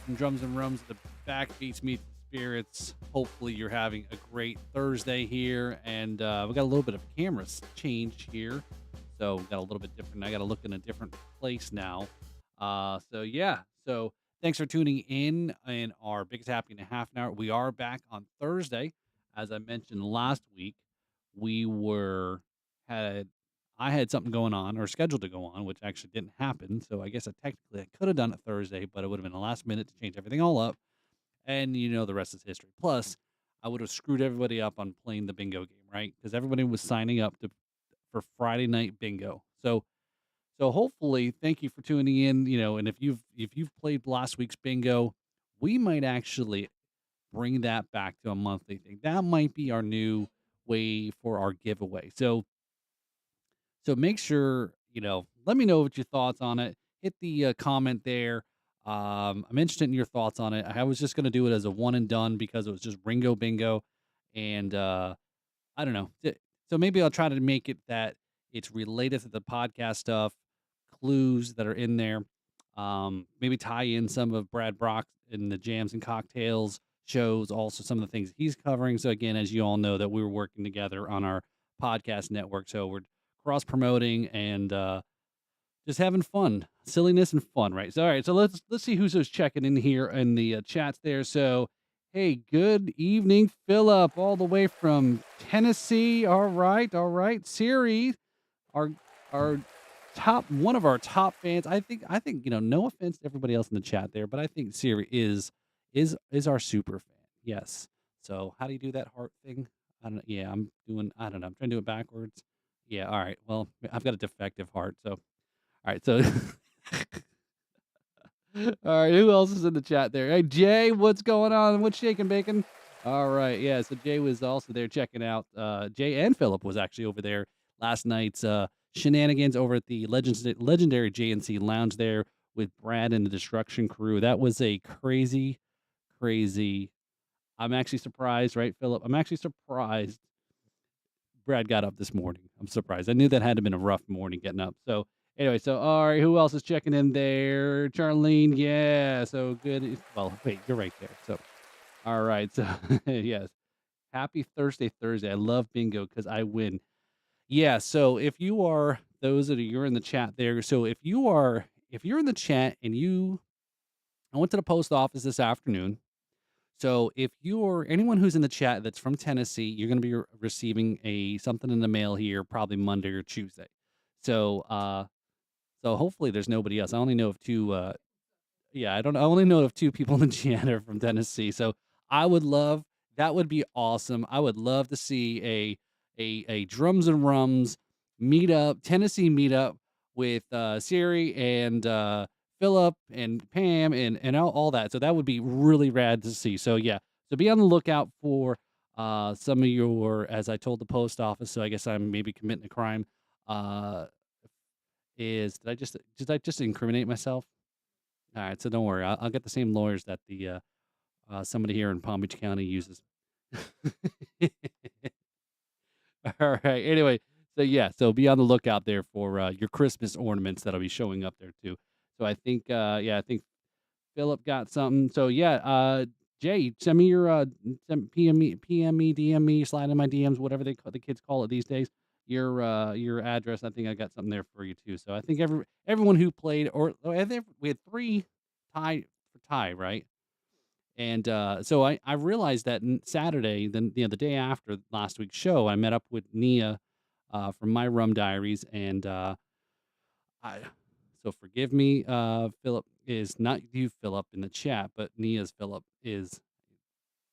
from Drums and Rums. The backbeats meet the spirits. Hopefully, you're having a great Thursday here, and we got a little bit of a camera change here, so we got a little bit different. I got to look in a different place now. So thanks for tuning in our biggest happy in a half an hour. We are back on Thursday, as I mentioned last week. We were had I had something going on or scheduled to go on, which actually didn't happen. So I guess I could have done it Thursday, but it would have been the last minute to change everything all up. And the rest is history. Plus, I would have screwed everybody up on playing the bingo game, right? Because everybody was signing up for Friday night bingo. So hopefully, thank you for tuning in. And if you've played last week's bingo, we might actually bring that back to a monthly thing. That might be our new way for our giveaway. So make sure, let me know what your thoughts on it. Hit the comment there. I'm interested in your thoughts on it. I was just going to do it as a one and done because it was just Ringo Bingo. And I don't know. So maybe I'll try to make it that it's related to the podcast stuff, clues that are in there. Maybe tie in some of Brad Brock in the Jams and Cocktails shows, also some of the things he's covering. So again, as you all know, that we were working together on our podcast network. So we're cross promoting and just having fun, silliness and fun, right? So all right, so let's see who's checking in here in the chats there. So hey, good evening, Philip, all the way from Tennessee. All right, Siri, our our one of our top fans. I think no offense to everybody else in the chat there, but I think Siri is our super fan. Yes. So how do you do that heart thing? I don't know. Yeah, I don't know. I'm trying to do it backwards. Yeah, all right. Well, I've got a defective heart. So, all right. So, all right. Who else is in the chat there? Hey, Jay, what's going on? What's shaking, bacon? All right. Yeah. So, Jay was also there checking out. Jay and Philip was actually over there last night's shenanigans over at the legendary JNC Lounge there with Brad and the Destruction Crew. That was a crazy, crazy. I'm actually surprised, right, Philip? I'm actually surprised Brad got up this morning. I'm surprised. I knew that had to been a rough morning getting up. So anyway, so all right, who else is checking in there? Charlene, yeah. So good. Well, wait, you're right there. So all right, so yes, happy Thursday. I love bingo because I win. Yeah. So if you are those that you're in the chat there. So if you're in the chat and I went to the post office this afternoon. So if you're anyone who's in the chat that's from Tennessee, you're going to be receiving something in the mail here probably Monday or Tuesday. So hopefully there's nobody else. I only know of two. Yeah, I only know of two people in the chat are from Tennessee. So I would love that would be awesome. I would love to see a Drums and Rums meetup, Tennessee meetup with Siri and Philip and Pam and all that. So that would be really rad to see. So yeah, so be on the lookout for some of your, as I told the post office. So I guess I'm maybe committing a crime. Did I just incriminate myself? All right, so don't worry. I'll get the same lawyers that the somebody here in Palm Beach County uses. All right. Anyway, so yeah, so be on the lookout there for your Christmas ornaments that'll be showing up there too. So I think Philip got something. So yeah, Jay, send me your PM me, DM me, slide in my DMs, whatever the kids call it these days. Your address. I think I got something there for you too. So I think everyone who played I think we had three tie, right? And so I realized that Saturday, then the day after last week's show, I met up with Nia from My Rum Diaries, and I so forgive me, Philip is not you, Philip, in the chat, but Nia's Philip is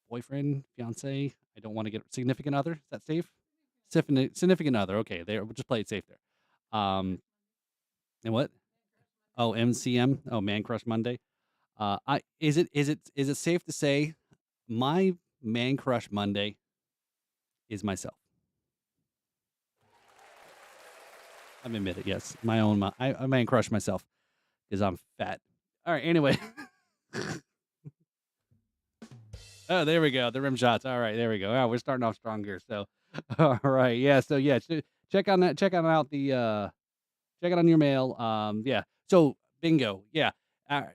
boyfriend, fiance. I don't want to get significant other. Is that safe? Significant other. Okay, there. We'll just play it safe there. And what? Oh, MCM. Oh, Man Crush Monday. I is it safe to say my Man Crush Monday is myself? I'm admit it. Yes, my own. I Man Crush myself because I'm fat. All right. Anyway. Oh, there we go. The rim shots. All right, there we go. Oh, we're starting off strong here. So, all right, yeah. So yeah, check on that. Check on out the check it on your mail. Yeah. So bingo. Yeah.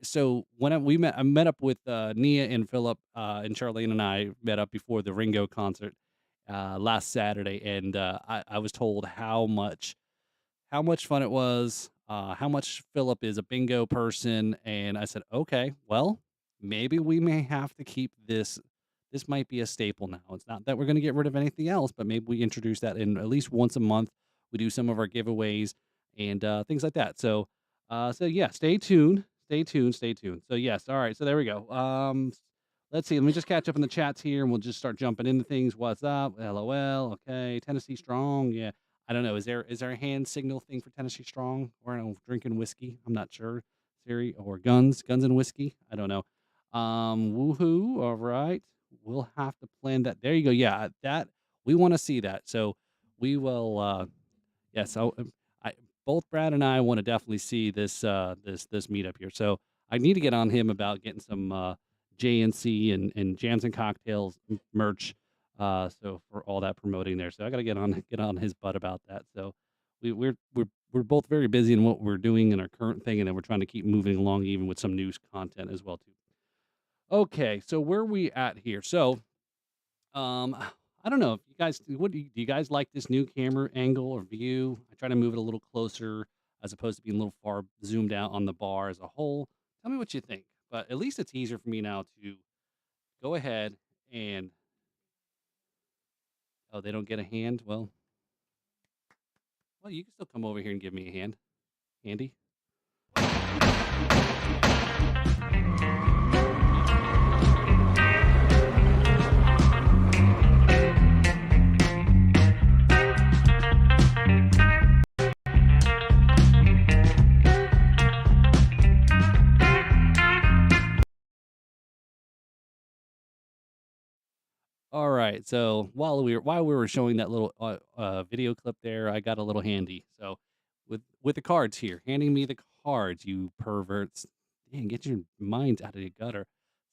So when I met up with Nia and Philip, and Charlene and I met up before the Ringo concert last Saturday, and I was told how much fun it was, how much Philip is a bingo person, and I said, "Okay, well, maybe we may have to keep this. This might be a staple now. It's not that we're going to get rid of anything else, but maybe we introduce that in at least once a month. We do some of our giveaways and things like that. So yeah, stay tuned, stay tuned, stay tuned. So yes, all right. So there we go. Let's see. Let me just catch up in the chats here, and we'll just start jumping into things. What's up? LOL. Okay, Tennessee strong. Yeah. I don't know. Is there a hand signal thing for Tennessee Strong or I don't know, drinking whiskey? I'm not sure. Siri or guns and whiskey. I don't know. Woohoo! All right, we'll have to plan that. There you go. Yeah, that we want to see that. So we will. Yeah. So I both Brad and I want to definitely see this meetup here. So I need to get on him about getting some JNC and jams and cocktails merch so for all that promoting there. So I got to get on his butt about that. So we're both very busy in what we're doing in our current thing, and then we're trying to keep moving along even with some news content as well too. Okay, so where are we at here? So I don't know if you guys do you guys like this new camera angle or view? I try to move it a little closer as opposed to being a little far zoomed out on the bar as a whole. Tell me what you think. But at least it's easier for me now to go ahead and oh, they don't get a hand. Well, you can still come over here and give me a hand, Andy. All right. So while we were showing that little video clip there, I got a little handy. So with the cards here, handing me the cards, you perverts. Man, get your minds out of the gutter.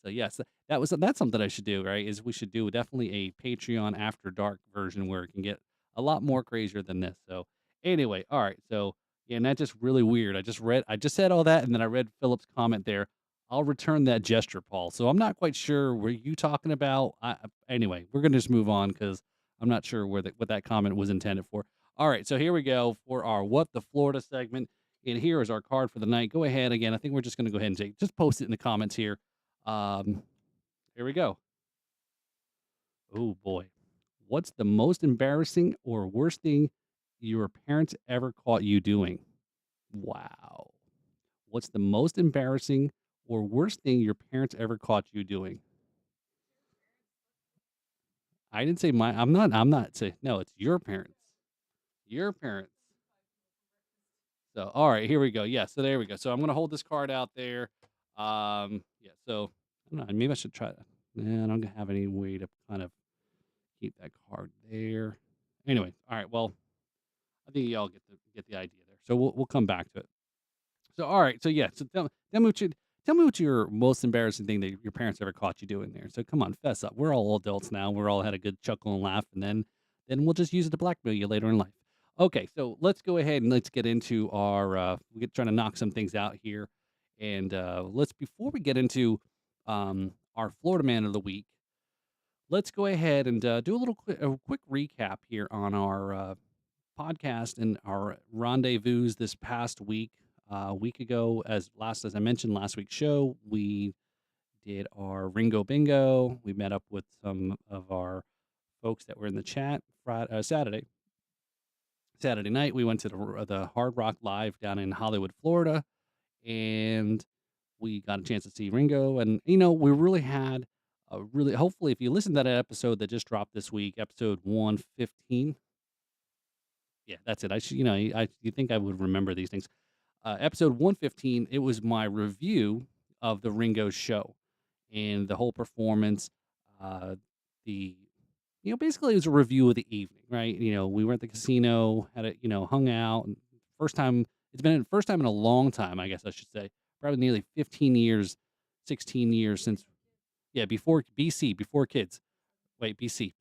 So yes, that's something I should do. Right? Is we should do definitely a Patreon after dark version where it can get a lot more crazier than this. So anyway, all right. So yeah, and that's just really weird. I just said all that, and then I read Philip's comment there. I'll return that gesture, Paul. So I'm not quite sure. Were you talking about? Anyway, we're gonna just move on because I'm not sure what that comment was intended for. All right, so here we go for our What the Florida segment, and here is our card for the night. Go ahead again. I think we're just gonna go ahead and just post it in the comments here. Um, here we go. Oh boy, what's the most embarrassing or worst thing your parents ever caught you doing? Wow. What's the most embarrassing or worst thing your parents ever caught you doing? I didn't say my I'm not saying no, it's your parents. Your parents. So, all right, here we go. Yeah, so there we go. So I'm gonna hold this card out there. Yeah, so I don't know, maybe I should try that. Yeah, I don't have any way to kind of keep that card there. Anyway, all right, well, I think y'all get the idea there. So we'll come back to it. So all right, so yeah, so tell me what your most embarrassing thing that your parents ever caught you doing there. So come on, fess up. We're all adults now. We're all had a good chuckle and laugh, and then we'll just use it to blackmail you later in life. Okay, so let's go ahead and let's get into our we get trying to knock some things out here, and let's before we get into our Florida Man of the Week, let's go ahead and do a quick recap here on our podcast and our rendezvous this past week. A week ago, as I mentioned last week's show, we did our Ringo Bingo. We met up with some of our folks that were in the chat Saturday night. We went to the Hard Rock Live down in Hollywood, Florida, and we got a chance to see Ringo. And we really had a really hopefully if you listen to that episode that just dropped this week, episode 115. Yeah, that's it. I should, you think I would remember these things. Episode 115, it was my review of the Ringo show and the whole performance. The basically it was a review of the evening, right? We were at the casino, had it, hung out. And first time it's been the first time in a long time, I guess I should say, probably nearly 15 years, 16 years since before BC, before kids. Wait, BC,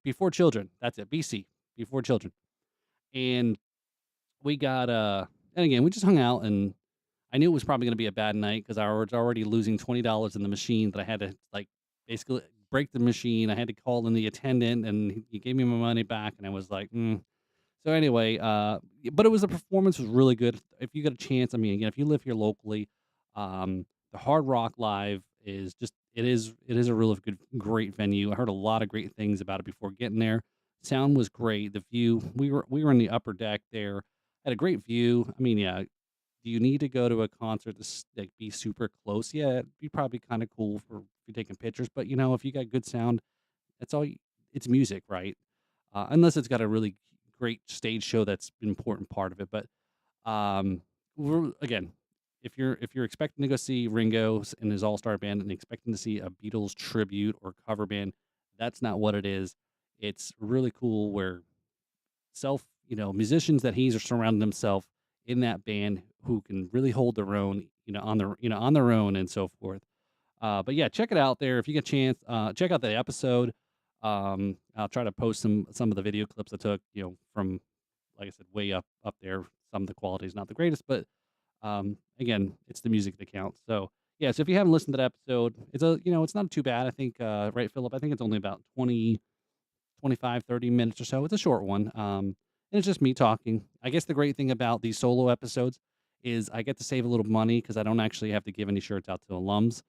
before children. That's it, BC, before children. And we got and again, we just hung out and I knew it was probably gonna be a bad night because I was already losing $20 in the machine that I had to, like, basically break the machine. I had to call in the attendant, and he gave me my money back, and I was like, "Mm." So anyway, but it was the performance was really good. If you get a chance, I mean, again, if you live here locally, the Hard Rock Live is just it is a really good great venue. I heard a lot of great things about it before getting there. Sound was great. The view, we were in the upper deck there. Had a great view. I mean, yeah, do you need to go to a concert to like be super close? Yeah, it'd be probably kind of cool for if you're taking pictures. But if you got good sound, that's all. It's music, right? Unless it's got a really great stage show that's an important part of it. But again, if you're expecting to go see and his all star band and expecting to see a Beatles tribute or cover band, that's not what it is. It's really cool where musicians that he's surrounding himself in that band who can really hold their own, on their own and so forth. But yeah, check it out there if you get a chance. Check out the episode. I'll try to post some of the video clips I took, from like I said, way up there. Some of the quality is not the greatest, but again, it's the music that counts. So yeah, so if you haven't listened to that episode, it's not too bad. I think right, Philip. I think it's only about 25, 30 minutes or so. It's a short one. And it's just me talking. I guess the great thing about these solo episodes is I get to save a little money because I don't actually have to give any shirts out to alums.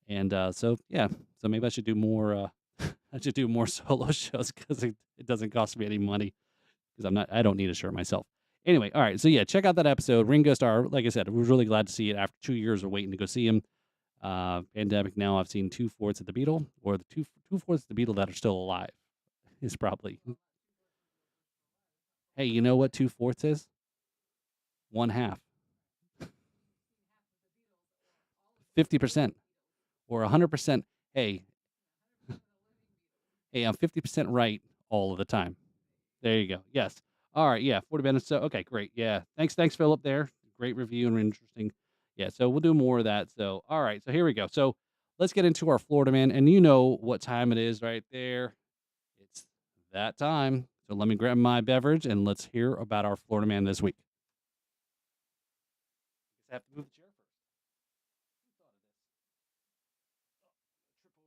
And so, yeah, so maybe I should do more. I should do more solo shows because it doesn't cost me any money because I don't need a shirt myself. Anyway, all right. So yeah, check out that episode. Ringo Starr, like I said, I was really glad to see it after 2 years of waiting to go see him. Pandemic now, I've seen two-fourths of the Beatle, or the two-fourths of the Beatle that are still alive is probably. Hey, you know what two-fourths is? One half, 50%, or 100%. Hey, hey, I'm 50% right all of the time. There you go. Yes. All right. Yeah. 40 minutes. So, okay, great. Yeah. Thanks, Philip, there. Great review and interesting. Yeah. So, we'll do more of that. So, all right. So, here we go. So, let's get into our Florida man. And you know what time it is right there. It's that time. So, let me grab my beverage and let's hear about our Florida man this week. I have to move the chair first. Who thought of this? Trip over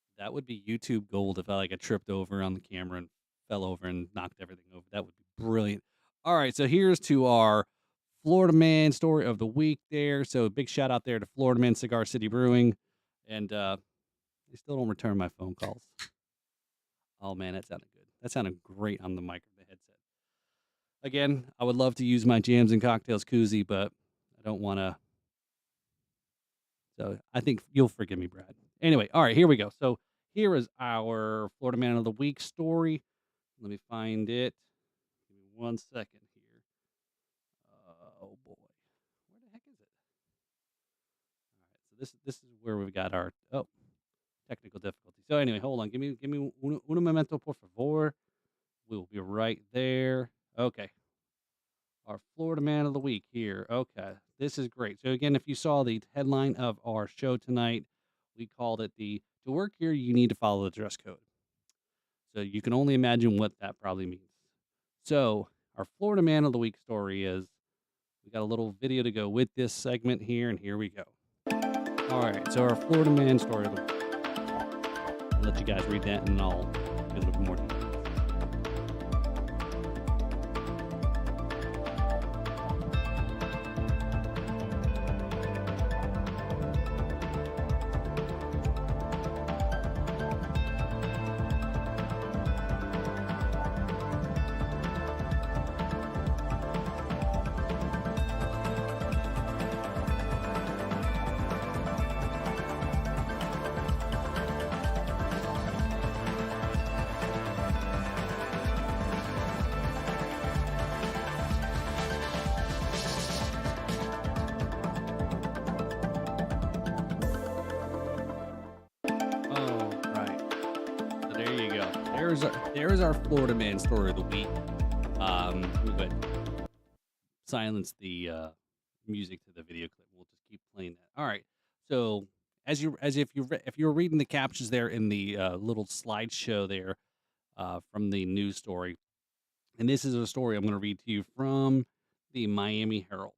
it. That would be YouTube gold if I tripped over on the camera and fell over and knocked everything over. That would be brilliant. All right, so here's to our Florida Man story of the week there. So big shout out there to Florida Man Cigar City Brewing. And they still don't return my phone calls. Oh man, that sounded good. That sounded great on the mic of the headset. Again, I would love to use my jams and cocktails koozie, but I don't want to. So I think you'll forgive me, Brad. Anyway, all right, here we go. So here is our Florida Man of the Week story. Let me find it. Give me 1 second here. Oh boy, where the heck is it? All right, so this is where we've got our technical difficulty. So anyway, hold on. Give me uno momento, por favor. We will be right there. Okay, our Florida Man of the Week here. Okay, this is great. So again, if you saw the headline of our show tonight, we called it the "To work here, you need to follow the dress code." So you can only imagine what that probably means. So our Florida Man of the Week story is we got a little video to go with this segment here, and here we go. All right, so our Florida Man story of the week. I'll let you guys read that, and I'll get a little more details. There's our Florida Man story of the week. We would silence the music to the video clip. We'll just keep playing that. All right. So if you were reading the captions there in the little slideshow there from the news story, And this is a story I'm going to read to you from the Miami Herald.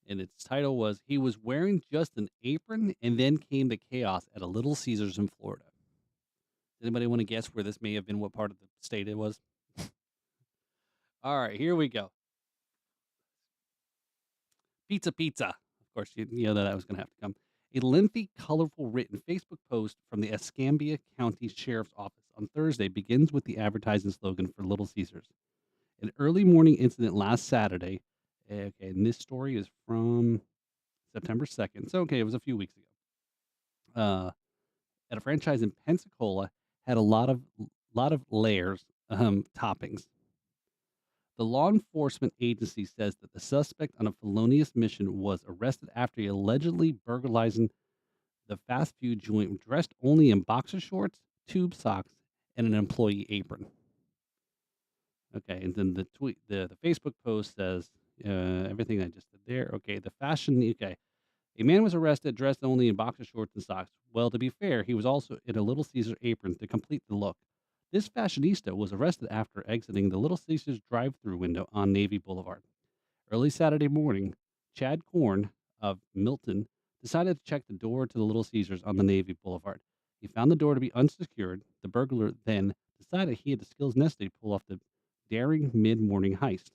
And its title was "He was wearing just an apron, and then came the chaos at a Little Caesars in Florida." Anybody want to guess where this may have been? What part of the state it was? All right, here we go. Pizza, pizza. Of course, you know that was going to have to come. A lengthy, colorful written Facebook post from the Escambia County Sheriff's Office on Thursday begins with the advertising slogan for Little Caesars. An early morning incident last Saturday. Okay, and this story is from September 2nd. So, okay, it was a few weeks ago. At a franchise in Pensacola had a lot of layers, toppings. The law enforcement agency says that the suspect on a felonious mission was arrested after he allegedly burglarizing the fast food joint dressed only in boxer shorts, tube socks, and an employee apron. Okay, and then the Facebook post says everything I just did there. Okay, the fashion. Okay, a man was arrested dressed only in boxer shorts and socks. Well, to be fair, he was also in a Little Caesar apron to complete the look. This fashionista was arrested after exiting the Little Caesars drive-through window on Navy Boulevard. Early Saturday morning, Chad Korn of Milton decided to check the door to the Little Caesars on the Navy Boulevard. He found the door to be unsecured. The burglar then decided he had the skills necessary to pull off the daring mid-morning heist.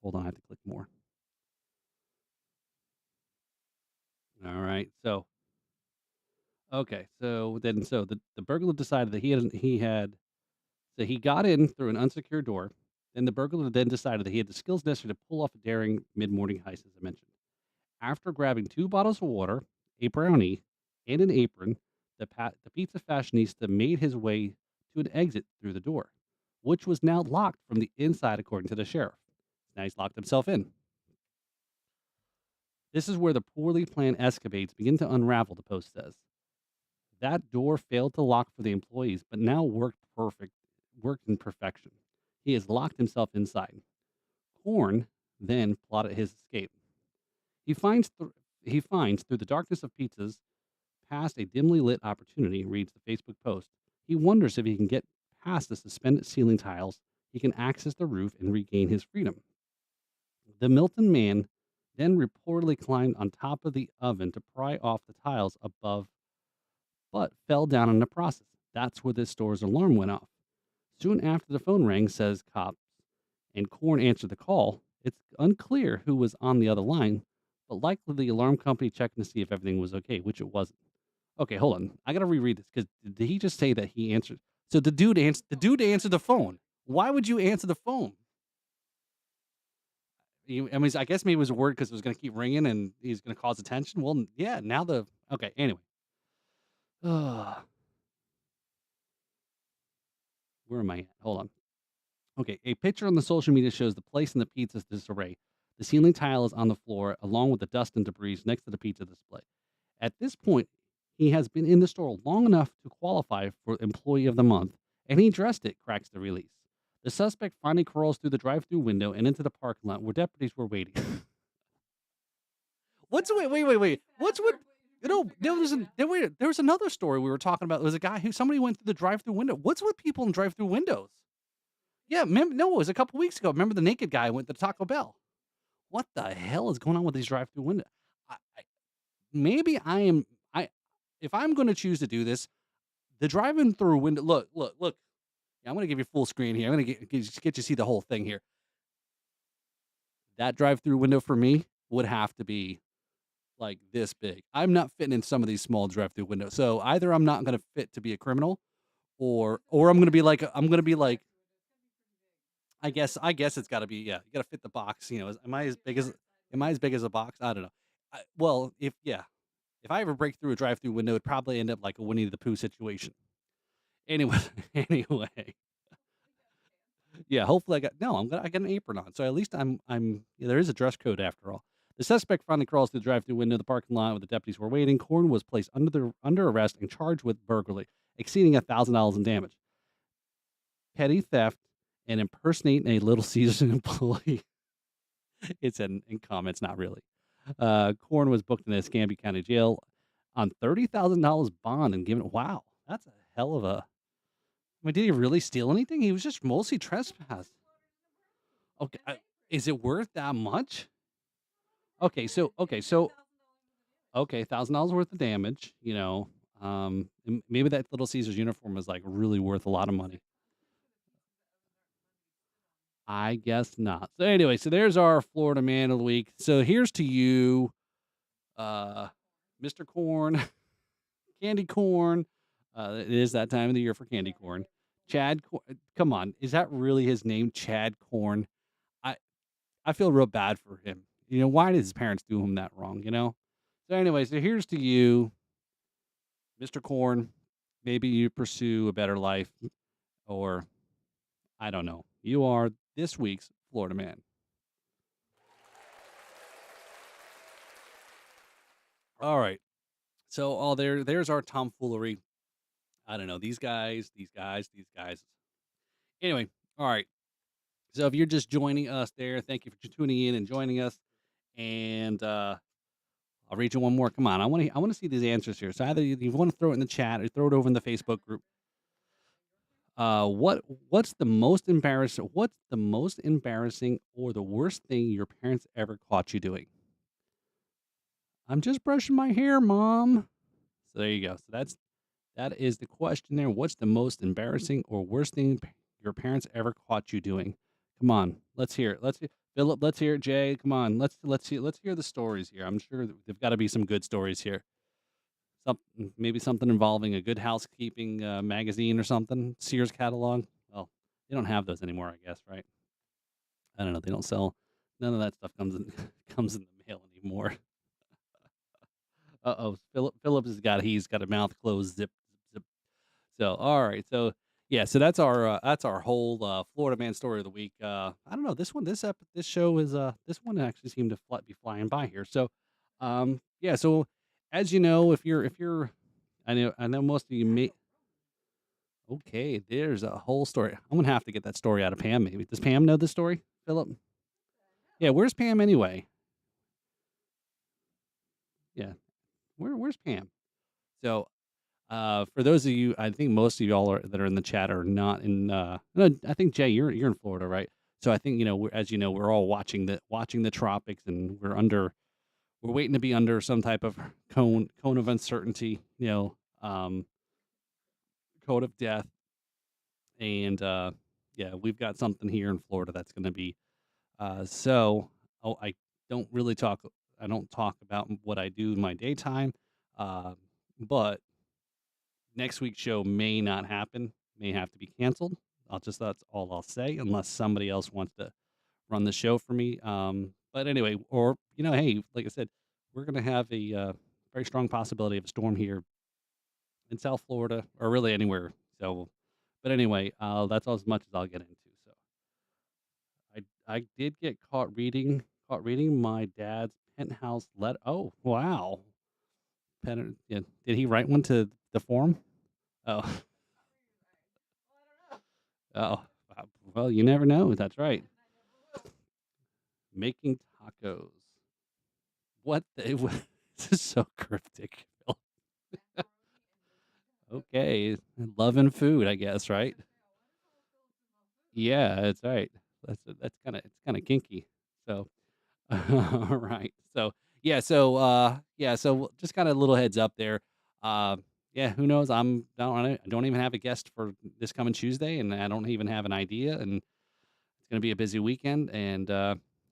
Hold on, I have to click more. All right, so okay, so the burglar decided that he got in through an unsecured door. Then the burglar then decided that he had the skills necessary to pull off a daring mid-morning heist, as I mentioned. After grabbing 2 bottles of water, a brownie, and an apron, the pizza fashionista made his way to an exit through the door, which was now locked from the inside, according to the sheriff. Now he's locked himself in. This is where the poorly planned escapades begin to unravel, the post says. That door failed to lock for the employees, but now worked in perfection. He has locked himself inside. Horn then plotted his escape. He finds through the darkness of pizzas past a dimly lit opportunity, reads the Facebook post. He wonders if he can get past the suspended ceiling tiles, he can access the roof and regain his freedom. The Milton man then reportedly climbed on top of the oven to pry off the tiles above, but fell down in the process. That's where this store's alarm went off. Soon after the phone rang, says cops, and Korn answered the call. It's unclear who was on the other line, but likely the alarm company checking to see if everything was okay, which it wasn't. Okay, hold on. I gotta reread this because did he just say that he answered? So the dude answered the phone. Why would you answer the phone? I mean, I guess maybe it was a word because it was gonna keep ringing and he's gonna cause attention. Well, yeah. Now okay. Anyway, where am I at? Hold on. Okay, a picture on the social media shows the place in the pizza's disarray. The ceiling tile is on the floor, along with the dust and debris next to the pizza display. At this point, he has been in the store long enough to qualify for Employee of the Month, and he dressed it, cracks the release. The suspect finally crawls through the drive-through window and into the parking lot where deputies were waiting. Wait. What's what? There was another story we were talking about. There was a guy who somebody went through the drive-through window. What's with people in drive-through windows? Yeah, no, it was a couple weeks ago. Remember the naked guy went to Taco Bell? What the hell is going on with these drive-through windows? Maybe I am. I If I'm going to choose to do this, the driving through window. Look. Yeah, I'm going to give you full screen here. I'm going to get you to see the whole thing here. That drive-through window for me would have to be like this big. I'm not fitting in some of these small drive-through windows. So either I'm not going to fit to be a criminal, or I'm going to be like I guess it's gotta be, yeah, you gotta fit the box, am I as big as a box? I don't know. Well, if I ever break through a drive-through window, it'd probably end up like a Winnie the Pooh situation. Anyway anyway, yeah, hopefully I got an apron on, so at least yeah, there is a dress code after all. The suspect finally crawls through the drive-through window of the parking lot where the deputies were waiting. Korn was placed under arrest and charged with burglary, exceeding $1,000 in damage, petty theft, and impersonating a Little Caesars employee. It's in comments, not really. Korn was booked in the Escambia County Jail on $30,000 bond and given. Wow, that's a hell of a. I mean, did he really steal anything? He was just mostly trespassed. Okay, is it worth that much? Okay, so okay, $1,000 worth of damage, maybe that Little Caesars uniform is, like, really worth a lot of money. I guess not. So, anyway, so there's our Florida man of the week. So, here's to you, uh, Mr. Corn, Candy Corn. It is that time of the year for candy corn. Come on, is that really his name, Chad Corn? I I feel real bad for him. Why did his parents do him that wrong? So, anyway, so here's to you, Mr. Corn. Maybe you pursue a better life, or I don't know. You are this week's Florida man. All right. So, there's our tomfoolery. I don't know. These guys. Anyway, all right. So, if you're just joining us there, thank you for tuning in and joining us. And I'll read you one more. Come on, I want to see these answers here. So either you want to throw it in the chat or throw it over in the Facebook group. What's the most embarrassing or the worst thing your parents ever caught you doing? I'm just brushing my hair, mom. So there you go. So that is the question there. What's the most embarrassing or worst thing your parents ever caught you doing? Come on, let's hear it. Philip. Let's hear it. Jay, come on. Let's hear the stories here. I'm sure there've got to be some good stories here. Maybe something involving a Good Housekeeping magazine or something. Sears catalog. Well, they don't have those anymore, I guess, right? I don't know. They don't sell. None of that stuff comes in comes in the mail anymore. Uh-oh, Phillips he's got a mouth closed, zip, zip. So, all right. So, yeah, so that's our whole Florida man story of the week. I don't know, this show is this one actually seemed to be flying by here. So, yeah, so as you know, if you're I know most of you may. Okay, there's a whole story. I'm gonna have to get that story out of Pam. Maybe does Pam know the story, Philip? Yeah, where's Pam anyway? Yeah, where's Pam? So, for those of you, I think most of y'all that are in the chat are not in. No, I think Jay, you're in Florida, right? So I think as you know, we're all watching the tropics, and we're waiting to be under some type of cone of uncertainty, code of death, and yeah, we've got something here in Florida that's going to be. So I don't really talk. I don't talk about what I do in my daytime, uh, but next week's show may not happen, may have to be canceled. That's all I'll say, unless somebody else wants to run the show for me. But anyway, or hey, like I said, we're gonna have a very strong possibility of a storm here in South Florida, or really anywhere. So, but anyway, that's as much as I'll get into. So, I did get caught reading my dad's penthouse letter. Oh wow, yeah. Did he write one to the forum? Oh, oh, well, you never know. That's right. Making tacos. What the this is so cryptic. Okay, loving food, I guess, right? Yeah, that's right. It's kinda kinky. So, alright. So, yeah, so just kinda a little heads up there. Yeah, who knows? I don't even have a guest for this coming Tuesday, and I don't even have an idea, and it's gonna be a busy weekend, and,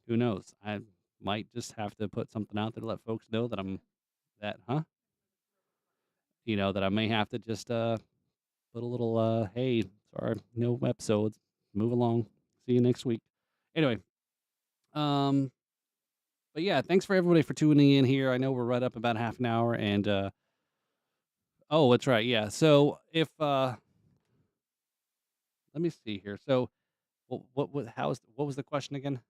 who knows? I might just have to put something out there to let folks know that huh? That I may have to just, put a little, "Hey, sorry, no episodes. Move along. See you next week." Anyway, um, but yeah, thanks for everybody for tuning in here. I know we're right up about half an hour, and, oh, that's right, yeah. So if, let me see here. So what was the question again?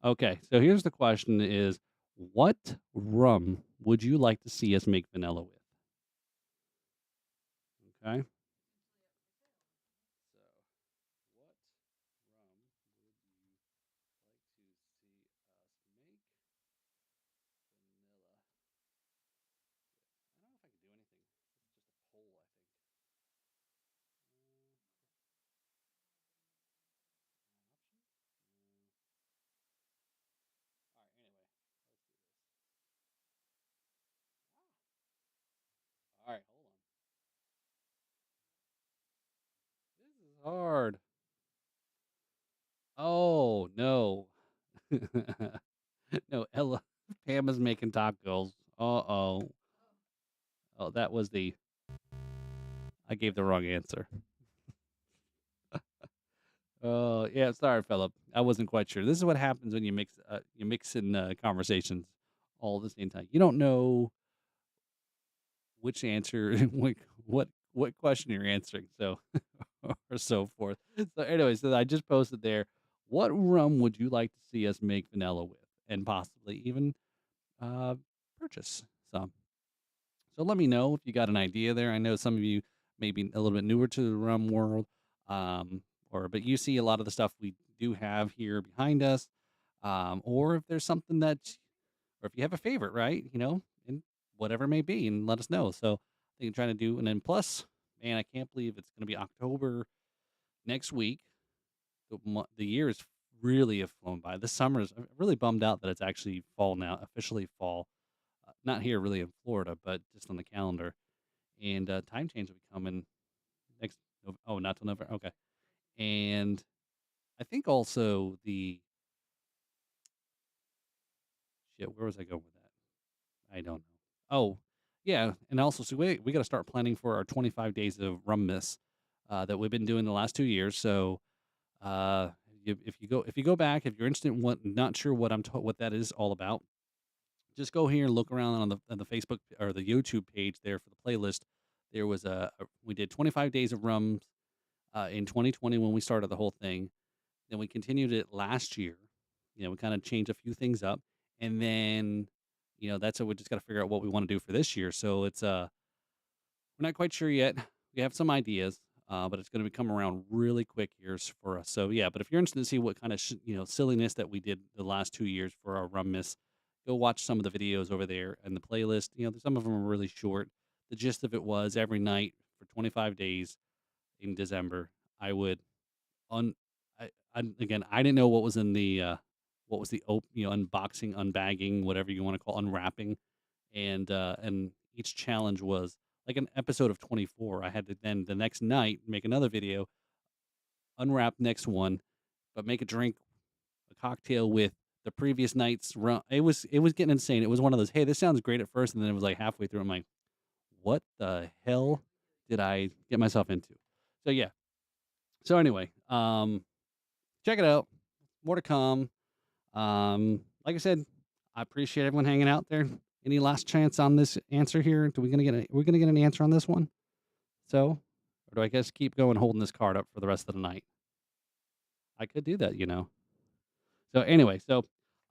Okay, so here's the question is, what rum would you like to see us make vanilla with? Okay. So, what rum would you like to see us make vanilla? I don't know if I could do anything. It's just a poll, I think. Hard. Oh, no. No, Ella Pam is making tacos. Uh-oh. Oh, that was the I gave the wrong answer. Oh, yeah, sorry, Philip. I wasn't quite sure. This is what happens when you mix in conversations all at the same time. You don't know which answer, what question you're answering, so or so forth. So anyway, so I just posted there. What rum would you like to see us make vanilla with, and possibly even uh, purchase some? So let me know if you got an idea there. I know some of you may be a little bit newer to the rum world, um, or but you see a lot of the stuff we do have here behind us, or if there's something that, or if you have a favorite, right? And whatever it may be, and let us know. So I think I'm trying to do, and then plus, man, I can't believe it's going to be October next week. The year is really have flown by. This summer is I'm really bummed out that it's actually fall now, officially fall. Not here, really in Florida, but just on the calendar. And time change will be coming next. Oh, not till November. Okay, and I think also the shit. Where was I going with that? I don't know. Oh, yeah, and also so we got to start planning for our 25 days of rum miss that we've been doing the last 2 years. So if you go back, if you're interested in not sure what that is all about, just go here and look around on the Facebook or the YouTube page there for the playlist. There was we did 25 days of rum in 2020 when we started the whole thing. Then we continued it last year. We kind of changed a few things up, and then that's what we just got to figure out what we want to do for this year. So it's we're not quite sure yet. We have some ideas, but it's going to come around really quick years for us. So yeah, but if you're interested to see what kind of silliness that we did the last 2 years for our rum miss, go watch some of the videos over there and the playlist. Some of them are really short. The gist of it was every night for 25 days in December, I would un again, I didn't know what was in what was the unboxing, unbagging, whatever you want to call unwrapping, and each challenge was like an episode of 24. I had to then the next night make another video, unwrap next one, but make a cocktail with the previous night's rum. It was getting insane. It was one of those, hey, this sounds great at first, and then it was like halfway through, I'm like, what the hell did I get myself into? So yeah. So anyway, check it out. More to come. Like I said, I appreciate everyone hanging out there. Any last chance on this answer here? We're gonna get an answer on this one? So, or do I guess keep going holding this card up for the rest of the night? I could do that. So anyway,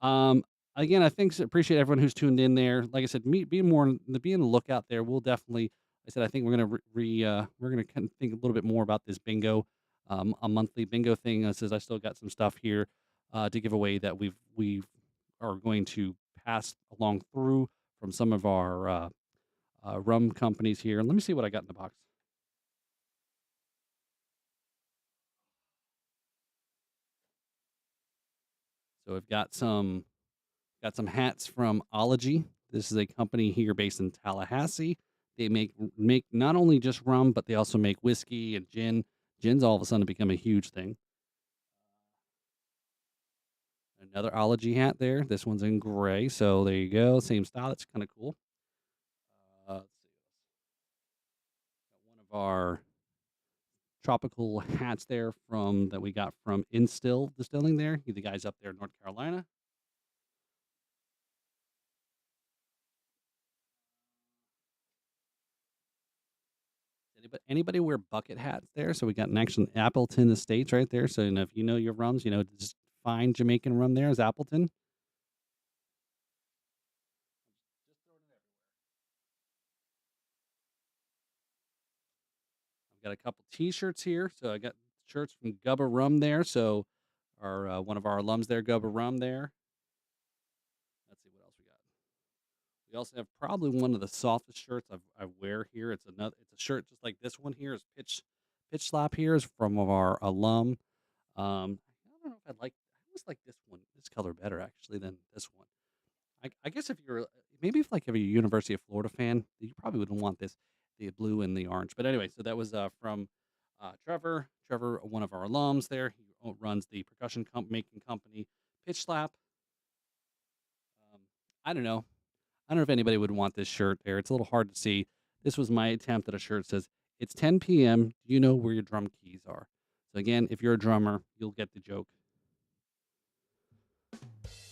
um, again, I think appreciate everyone who's tuned in there. Like I said, be in the lookout there. We'll definitely. I said I think we're gonna we're gonna kind of think a little bit more about this bingo, a monthly bingo thing. Says I still got some stuff here to give away that we are going to pass along through from some of our rum companies here. Let me see what I got in the box. So we've got some hats from Ology. This is a company here based in Tallahassee. They make not only just rum, but they also make whiskey and gin. Gin's all of a sudden become a huge thing. Another Ology hat there. This one's in gray, so there you go. Same style. It's kind of cool. Let's see. Got one of our tropical hats there from that we got from Instill Distilling there. The guys up there in North Carolina. Anybody wear bucket hats there? So we got an actual Appleton Estates right there. So if you know your rums, just fine Jamaican rum there is Appleton. I've got a couple T-shirts here. So I got shirts from Gubba Rum there. So our one of our alums there, Gubba Rum there. Let's see what else we got. We also have probably one of the softest shirts I wear here. It's a shirt just like this one here is pitch slap here is from our alum. I don't know if I always like this color better actually than this one. I guess if you're maybe if you're a University of Florida fan, you probably wouldn't want the blue and the orange. But anyway, so that was from Trevor, one of our alums there, he runs the percussion making company, Pitch Slap. Um, I don't know. I don't know if anybody would want this shirt there. It's a little hard to see. This was my attempt at a shirt that says, "It's 10 p.m. Do you know where your drum keys are?" So again, if you're a drummer, you'll get the joke.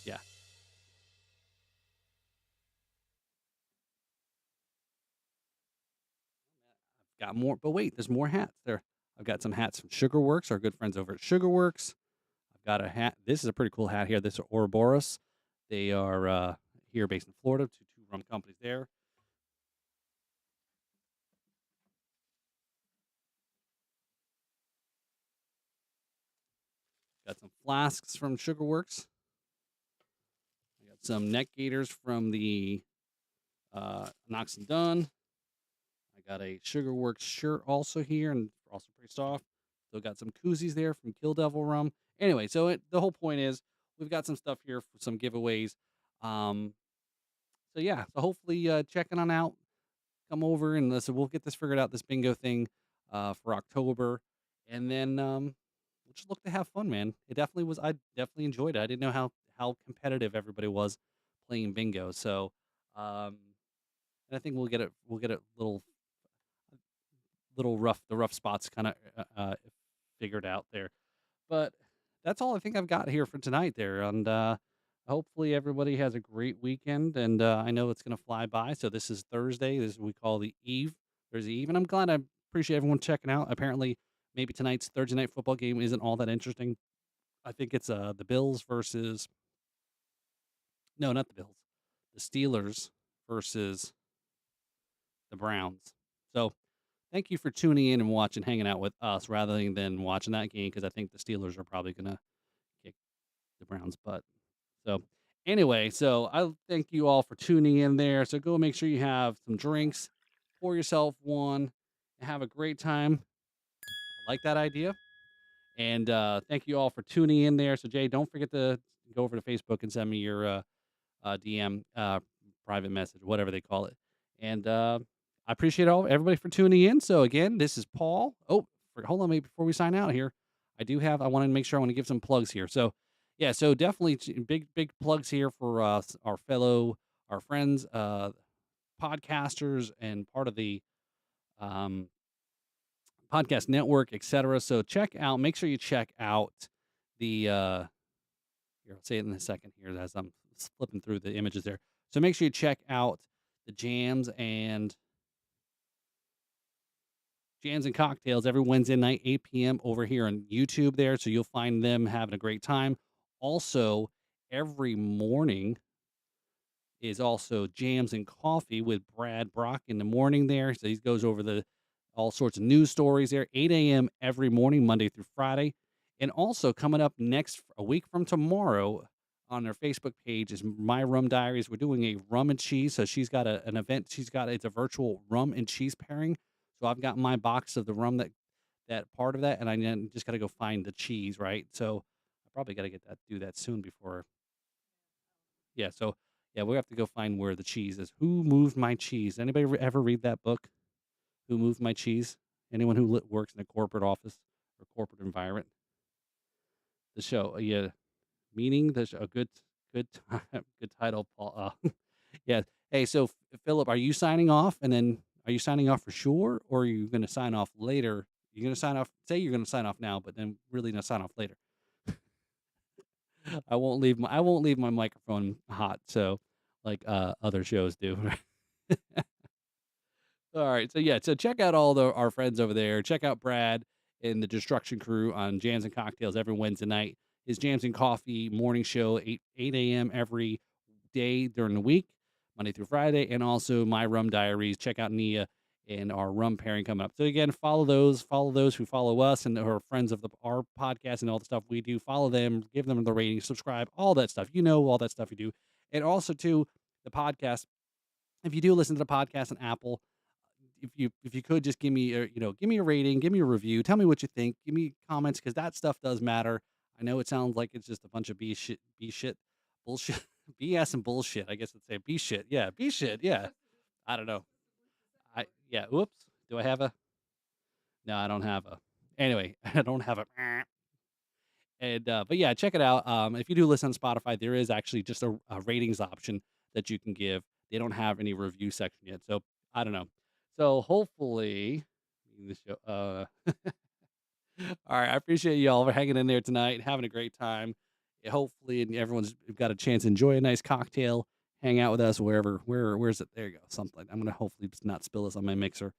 Yeah, I've got more. But wait, there's more hats there. I've got some hats from Sugarworks, our good friends over at Sugarworks. I've got a hat. This is a pretty cool hat here. This is Ouroboros. They are here based in Florida. Two rum companies there. Got some flasks from Sugarworks. I got some neck gaiters from the Knox and Dunn. I got a Sugarworks shirt also here, and also pretty soft. Still got some koozies there from Kill Devil Rum. Anyway, so the whole point is we've got some stuff here for some giveaways. Um, so yeah, so hopefully checking on out, come over and listen. We'll get this figured out, this bingo thing, for October, and then we'll just look to have fun, man. It definitely was. I definitely enjoyed it. I didn't know how competitive everybody was playing bingo. So, um, and I think we'll get it little rough, the rough spots kind of figured out there. But that's all I think I've got here for tonight there. And hopefully everybody has a great weekend. And I know it's going to fly by. So this is Thursday. This is what we call the eve, Thursday eve. And I'm glad, I appreciate everyone checking out. Apparently, maybe tonight's Thursday night football game isn't all that interesting. I think it's the Bills versus, no, not the Bills, the Steelers versus the Browns. So thank you for tuning in and watching, hanging out with us rather than watching that game, because I think the Steelers are probably going to kick the Browns' butt. So, anyway, so I thank you all for tuning in there. So, go make sure you have some drinks, pour yourself one, and have a great time. I like that idea. And thank you all for tuning in there. So, Jay, don't forget to go over to Facebook and send me your DM, private message, whatever they call it. And I appreciate everybody for tuning in. So again, this is Paul. Oh, hold on, maybe before we sign out here, I want to make sure I want to give some plugs here. So yeah, so definitely big plugs here for our friends, podcasters, and part of the um, podcast network, etc. So make sure you check out the here, I'll say it in a second here as I'm flipping through the images there. So make sure you check out the Jams and Cocktails every Wednesday night, 8 p.m. over here on YouTube there. So you'll find them having a great time. Also, every morning is also Jams and Coffee with Brad Brock in the morning there. So he goes over all sorts of news stories there, 8 a.m. every morning, Monday through Friday. And also coming up a week from tomorrow on their Facebook page is My Rum Diaries. We're doing a rum and cheese. So she's got an event. It's a virtual rum and cheese pairing. So I've got my box of the rum that part of that, and I just got to go find the cheese, right? So I probably got to do that soon before. Yeah. So yeah, we have to go find where the cheese is. Who moved my cheese? Anybody ever read that book? Who moved my cheese? Anyone who works in a corporate office or corporate environment? The show, yeah, meaning the show, a good time, good title, Paul. Yeah. Hey, so Philip, are you signing off? And then are you signing off for sure, or are you going to sign off later? You're going to sign off. Say you're going to sign off now, but then really going to sign off later. I won't leave my microphone hot, so like other shows do. All right. So yeah, so check out our friends over there. Check out Brad and the Destruction Crew on Jams and Cocktails every Wednesday night. His Jams and Coffee morning show, 8 a.m. every day during the week, Monday through Friday, and also My Rum Diaries. Check out Nia and our rum pairing coming up. So again, follow those who follow us and are friends of our podcast and all the stuff we do. Follow them, give them the rating, subscribe, all that stuff. You know all that stuff you do. And also too, the podcast. If you do listen to the podcast on Apple, if you could just give me a rating, give me a review, tell me what you think, give me comments, because that stuff does matter. I know it sounds like it's just a bunch of bullshit, BS and bullshit. I guess I'd say B shit, yeah, B shit, yeah. I don't know. Oops. Do I have a? No, I don't have a. Anyway, I don't have a and, but yeah, check it out. If you do listen on Spotify, there is actually just a ratings option that you can give. They don't have any review section yet, so I don't know. So hopefully, the show, all right, I appreciate y'all for hanging in there tonight, having a great time. Hopefully, and everyone's got a chance to enjoy a nice cocktail, hang out with us wherever. Where's it? There you go. Something. I'm gonna hopefully just not spill this on my mixer.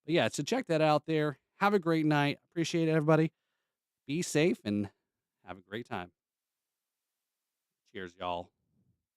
But yeah, so check that out there. Have a great night. Appreciate it, everybody. Be safe and have a great time. Cheers, y'all.